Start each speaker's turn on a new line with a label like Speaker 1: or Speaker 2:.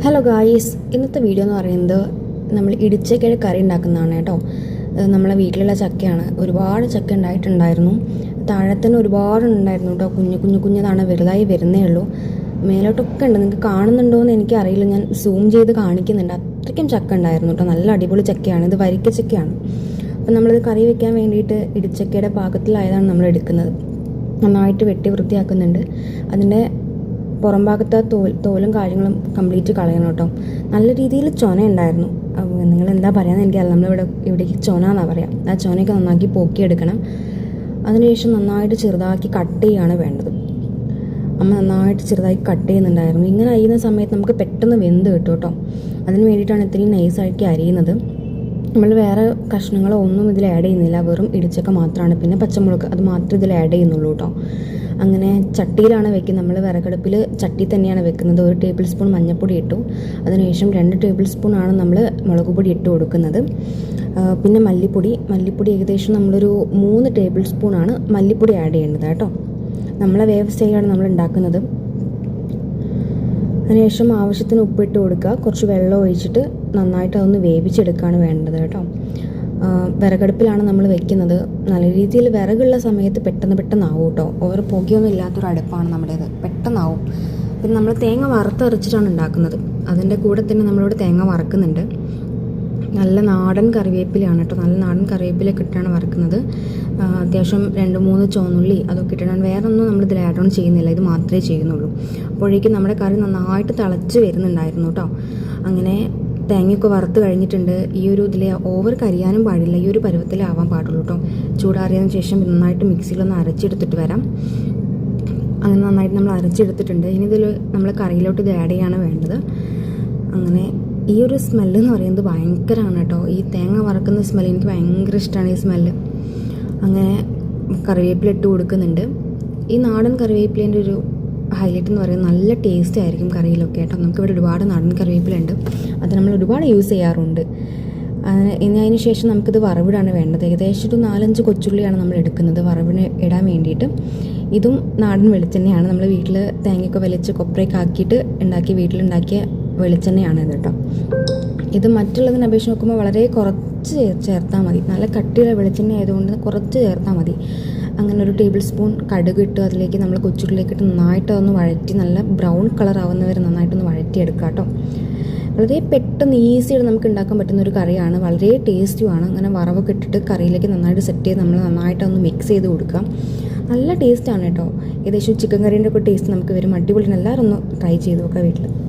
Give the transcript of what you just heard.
Speaker 1: Hello guys, ഇന്നത്തെ video എന്ന് പറയുന്നത് നമ്മൾ ഇടിച്ചക്കയുടെ കറി ഉണ്ടാക്കുന്നതാണ് കേട്ടോ. നമ്മളെ വീട്ടിലുള്ള ചക്കയാണ്. ഒരുപാട് ചക്ക ഉണ്ടായിട്ടുണ്ടായിരുന്നു. താഴെ തന്നെ ഒരുപാട് ഉണ്ടായിരുന്നു കേട്ടോ. കുഞ്ഞതാണ്, വലുതായി വരുന്നേ ഉള്ളൂ. മേലോട്ടൊക്കെ ഉണ്ട്. നിങ്ങൾക്ക് കാണുന്നുണ്ടോ എന്ന് എനിക്കറിയില്ല. ഞാൻ സൂം ചെയ്ത് കാണിക്കുന്നുണ്ട്. അത്രയ്ക്കും ചക്ക ഉണ്ടായിരുന്നു കേട്ടോ. നല്ല അടിപൊളി ചക്കയാണ്. ഇത് വരിക്ക ചക്കയാണ്. അപ്പം നമ്മളിത് കറി വെക്കാൻ വേണ്ടിയിട്ട് ഇടിച്ചക്കയുടെ പാകത്തിലായതാണ് നമ്മൾ എടുക്കുന്നത്. നന്നായിട്ട് വെട്ടി വൃത്തിയാക്കുന്നുണ്ട്. അതിൻ്റെ പുറം ഭാഗത്തെ തോലും കാര്യങ്ങളും കംപ്ലീറ്റ് കളയണം കേട്ടോ. നല്ല രീതിയിൽ ചൊന ഉണ്ടായിരുന്നു. നിങ്ങൾ എന്താ പറയാന്ന് എനിക്കറിയില്ല. ഇവിടേക്ക് ചൊന എന്നാണ് പറയാം. ആ ചൊനയൊക്കെ നന്നാക്കി പോക്കിയെടുക്കണം. അതിനുശേഷം നന്നായിട്ട് ചെറുതാക്കി കട്ട് ചെയ്യുകയാണ് വേണ്ടത്. അമ്മ നന്നായിട്ട് ചെറുതാക്കി കട്ട് ചെയ്യുന്നുണ്ടായിരുന്നു. ഇങ്ങനെ അരിയുന്ന സമയത്ത് നമുക്ക് പെട്ടെന്ന് വെന്ത് കിട്ടും കേട്ടോ. അതിന് വേണ്ടിയിട്ടാണ് ഇത്രയും നൈസാക്കി അരിയുന്നത്. നമ്മൾ വേറെ കഷ്ണങ്ങളോ ഒന്നും ഇതിൽ ആഡ് ചെയ്യുന്നില്ല. വെറും ഇടിച്ചക്ക മാത്രമാണ്. പിന്നെ പച്ചമുളക്, അത് മാത്രമേ ഇതിൽ ആഡ് ചെയ്യുന്നുള്ളൂ കേട്ടോ. അങ്ങനെ ചട്ടിയിലാണ് വെക്കുന്നത്. നമ്മൾ വിറകടുപ്പിൽ ചട്ടി തന്നെയാണ് വെക്കുന്നത്. 1 ടേബിൾ സ്പൂൺ മഞ്ഞൾപ്പൊടി ഇട്ടു. അതിനുശേഷം 2 ടേബിൾ സ്പൂണാണ് നമ്മൾ മുളക് പൊടി ഇട്ട് കൊടുക്കുന്നത്. പിന്നെ മല്ലിപ്പൊടി ഏകദേശം നമ്മളൊരു 3 ടേബിൾ സ്പൂണാണ് മല്ലിപ്പൊടി ആഡ് ചെയ്യേണ്ടത് കേട്ടോ. നമ്മളെ വേവ് സ്റ്റൈലാണ് നമ്മൾ ഉണ്ടാക്കുന്നത്. അതിനുശേഷം ആവശ്യത്തിന് ഉപ്പിട്ട് കൊടുക്കുക. കുറച്ച് വെള്ളം ഒഴിച്ചിട്ട് നന്നായിട്ട് അതൊന്ന് വേവിച്ചെടുക്കുകയാണ് വേണ്ടത് കേട്ടോ. വിറകടുപ്പിലാണ് നമ്മൾ വെക്കുന്നത്. നല്ല രീതിയിൽ വിറകുള്ള സമയത്ത് പെട്ടെന്നാവും കേട്ടോ. ഓവർ പുകയൊന്നും ഇല്ലാത്തൊരു അടുപ്പാണ് നമ്മുടേത്. പെട്ടെന്നാവും. പിന്നെ നമ്മൾ തേങ്ങ വറുത്തരച്ചിട്ടാണ് ഉണ്ടാക്കുന്നത്. അതിൻ്റെ കൂടെ തന്നെ നമ്മളിവിടെ തേങ്ങ വറക്കുന്നുണ്ട്. നല്ല നാടൻ കറിവേപ്പിലയാണ് കേട്ടോ. നല്ല നാടൻ കറിവേപ്പിലൊക്കെ ഇട്ടാണ് വറക്കുന്നത്. അത്യാവശ്യം 2-3 ചുവന്നുള്ളി അതൊക്കെ ഇട്ടിട്ടാണ്. വേറെ ഒന്നും നമ്മളിതിൽ ആഡ് ഓൺ ചെയ്യുന്നില്ല. ഇത് മാത്രമേ ചെയ്യുന്നുള്ളൂ. അപ്പോഴേക്കും നമ്മുടെ കറി നന്നായിട്ട് തിളച്ച് വരുന്നുണ്ടായിരുന്നു കേട്ടോ. അങ്ങനെ തേങ്ങയൊക്കെ വറുത്ത് കഴിഞ്ഞിട്ടുണ്ട്. ഈ ഒരു ഇതിൽ ഓവർ കരിയാനും പാടില്ല. ഈ ഒരു പരുവത്തിലേ ആവാൻ പാടുള്ളൂ കേട്ടോ. ചൂടാറിയതിന് ശേഷം നന്നായിട്ട് മിക്സിയിലൊന്ന് അരച്ചെടുത്തിട്ട് വരാം. അങ്ങനെ നന്നായിട്ട് നമ്മൾ അരച്ചെടുത്തിട്ടുണ്ട്. ഇനി ഇതിൽ നമ്മൾ കറിയിലോട്ട് ഇത് ആഡ് ചെയ്യാണ് വേണ്ടത്. അങ്ങനെ ഈ ഒരു സ്മെല്ല് എന്ന് പറയുന്നത് ഭയങ്കരമാണ് കേട്ടോ. ഈ തേങ്ങ വറക്കുന്ന സ്മെല്ല് എനിക്ക് ഭയങ്കര ഇഷ്ടമാണ്. ഈ സ്മെല്ല്. അങ്ങനെ കറിവേപ്പില ഇട്ട് കൊടുക്കുന്നുണ്ട്. ഈ നാടൻ കറിവേപ്പിലേൻ്റെ ഒരു ഹൈലൈറ്റ് എന്ന് പറയുന്നത് നല്ല ടേസ്റ്റ് ആയിരിക്കും കറിയിലൊക്കെ കേട്ടോ. നമുക്കിവിടെ ഒരുപാട് നാടൻ കറിവേപ്പിലുണ്ട്. അത് നമ്മൾ ഒരുപാട് യൂസ് ചെയ്യാറുണ്ട്. അതിന് ശേഷം നമുക്കിത് വറവിടാണ് വേണ്ടത്. ഏകദേശം ഒരു 4-5 കൊച്ചുള്ളിയാണ് നമ്മൾ എടുക്കുന്നത് വറവിന് ഇടാൻ വേണ്ടിയിട്ട്. ഇതും നാടൻ വെളിച്ചെണ്ണയാണ്. നമ്മൾ വീട്ടിൽ തേങ്ങയൊക്കെ വലിച്ച് കൊപ്രയൊക്കെ ആക്കിയിട്ട് വീട്ടിലുണ്ടാക്കിയ വെളിച്ചെണ്ണയാണ് ഇത് കേട്ടോ. ഇത് മറ്റുള്ളതിനെ അപേക്ഷിച്ച് നോക്കുമ്പോൾ വളരെ കുറച്ച് ചേർത്താൽ മതി. നല്ല കട്ടിയുള്ള വെളിച്ചെണ്ണ ആയതുകൊണ്ട് കുറച്ച് ചേർത്താൽ മതി. അങ്ങനെ 1 ടേബിൾ സ്പൂൺ കടുക് ഇട്ട് അതിലേക്ക് നമ്മൾ കൊച്ചുള്ളിലേക്ക് ഇട്ട് നന്നായിട്ട് അതൊന്ന് വഴറ്റി നല്ല ബ്രൗൺ കളർ ആവുന്നവരെ നന്നായിട്ടൊന്ന് വഴറ്റിയെടുക്കുക കേട്ടോ. വളരെ പെട്ടെന്ന് ഈസിയായിട്ട് നമുക്ക് ഉണ്ടാക്കാൻ പറ്റുന്ന ഒരു കറിയാണ്. വളരെ ടേസ്റ്റുമാണ്. അങ്ങനെ വറവൊക്കെ ഇട്ടിട്ട് കറിയിലേക്ക് നന്നായിട്ട് സെറ്റ് ചെയ്ത് നമ്മൾ നന്നായിട്ടൊന്ന് മിക്സ് ചെയ്ത് കൊടുക്കാം. നല്ല ടേസ്റ്റാണ് കേട്ടോ. ഏകദേശം ചിക്കൻ കറീൻ്റെ ഒക്കെ ടേസ്റ്റ് നമുക്ക് വരും. അടിപൊളിയാണ്. എല്ലാവരും ഒന്ന് ട്രൈ ചെയ്ത് നോക്കാം വീട്ടിൽ.